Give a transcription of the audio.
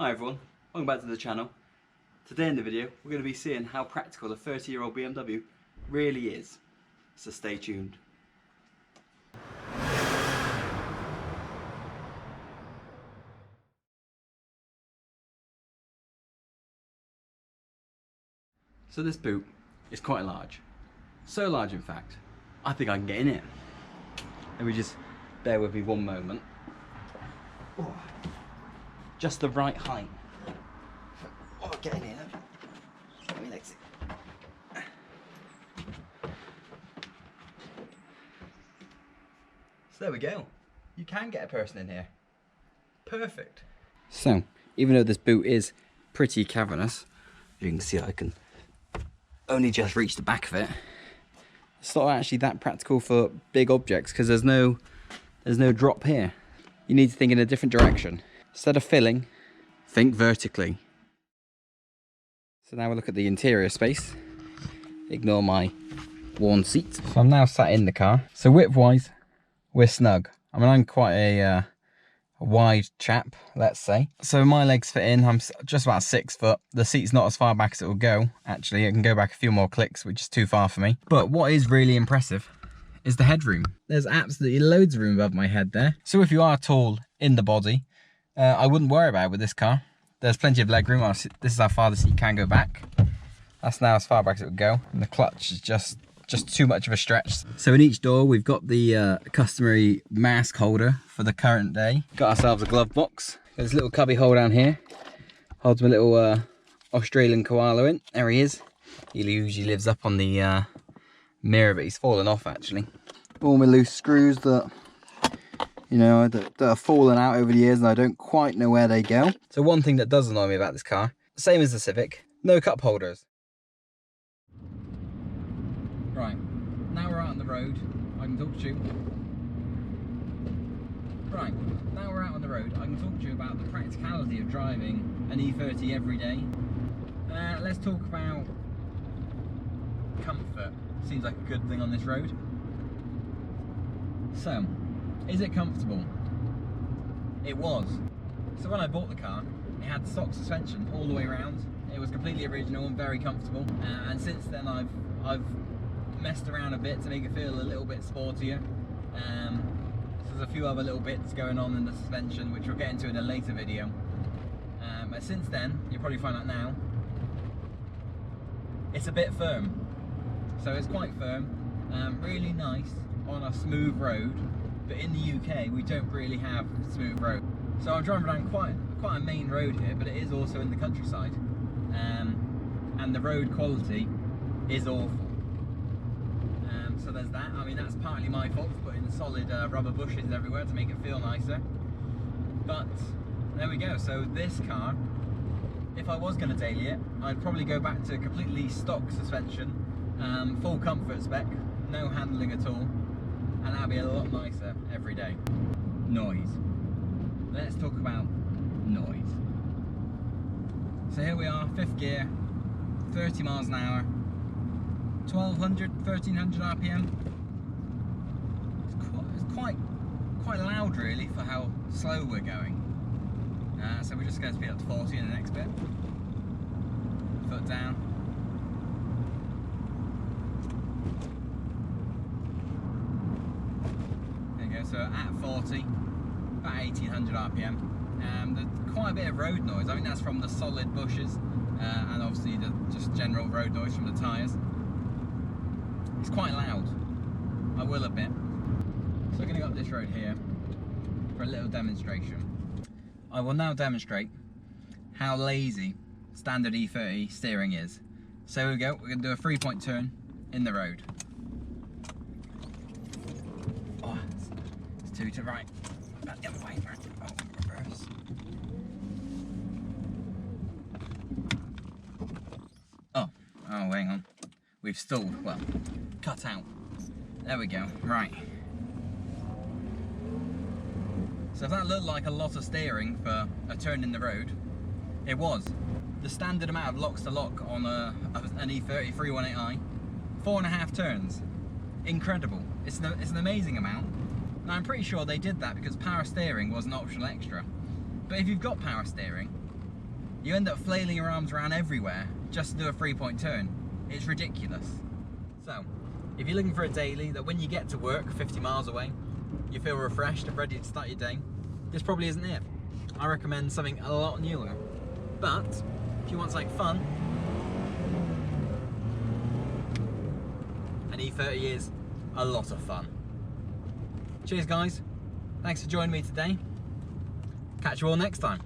Hi everyone, welcome back to the channel. Today in the video we're going to be seeing how practical a 30-year-old BMW really is, so stay tuned. So this boot is quite large, so large in fact, I think I can get in it. Let me just bear with me one moment. Oh, just the right height. Oh, get in here. Let me exit. So there we go. You can get a person in here. Perfect. So, even though this boot is pretty cavernous, you can see I can only just reach the back of it. It's not actually that practical for big objects because there's no drop here. You need to think in a different direction. Instead of filling, think vertically. So now we'll look at the interior space. Ignore my worn seat. So I'm now sat in the car. So width-wise, we're snug. I mean, I'm quite a wide chap, let's say. So my legs fit in. I'm just about 6 foot. The seat's not as far back as it will go. Actually, it can go back a few more clicks, which is too far for me. But what is really impressive is the headroom. There's absolutely loads of room above my head there. So if you are tall in the body, I wouldn't worry about it with this car. There's plenty of leg room. This is how far the seat can go back. That's now as far back as it would go. And the clutch is just too much of a stretch. So in each door, we've got the customary mask holder for the current day. Got ourselves a glove box. Got this little cubby hole down here. Holds my little Australian koala in. There he is. He usually lives up on the mirror, but he's fallen off actually. All my loose screws that, you know, that have fallen out over the years and I don't quite know where they go. So one thing that does annoy me about this car, same as the Civic, no cup holders. Right, now we're out on the road, I can talk to you. Right, now we're out on the road, I can talk to you about the practicality of driving an E30 every day. Let's talk about comfort. Seems like a good thing on this road. So, is it comfortable? It was. So when I bought the car, it had stock suspension all the way around. It was completely original and very comfortable. And since then I've messed around a bit to make it feel a little bit sportier. So there's a few other little bits going on in the suspension, which we'll get into in a later video. But since then, you'll probably find out now, it's a bit firm. So it's quite firm, really nice on a smooth road. But in the UK, we don't really have smooth road. So I'm driving around quite a main road here, but it is also in the countryside. And the road quality is awful. So there's that. I mean, that's partly my fault for putting solid rubber bushes everywhere to make it feel nicer. But there we go. So this car, if I was going to daily it, I'd probably go back to completely stock suspension, full comfort spec, no handling at all. And that'll be a lot nicer every day. Noise. Let's talk about noise. So here we are, 5th gear, 30 miles an hour, 1200, 1300 RPM. It's quite loud really for how slow we're going. So we're just going to speed up to 40 in the next bit. Foot down. So at 40, about 1800 RPM. There's quite a bit of road noise. I think that's from the solid bushes and obviously the just general road noise from the tyres. It's quite loud, I will admit. So we're going to go up this road here for a little demonstration. I will now demonstrate how lazy standard E30 steering is. So here we go, we're going to do a 3-point turn in the road. Two to right, back the other way, reverse. Oh, hang on. We've stalled, well, cut out. There we go, right. So if that looked like a lot of steering for a turn in the road, it was. The standard amount of locks to lock on an E30 318i, 4.5 turns. Incredible. It's an amazing amount. Now I'm pretty sure they did that because power steering was an optional extra. But if you've got power steering, You end up flailing your arms around everywhere just to do a 3-point turn. It's ridiculous. So, if you're looking for a daily that when you get to work 50 miles away, you feel refreshed and ready to start your day, this probably isn't it. I recommend something a lot newer. But, if you want something fun, an E30 is a lot of fun. Cheers guys, thanks for joining me today. Catch you all next time.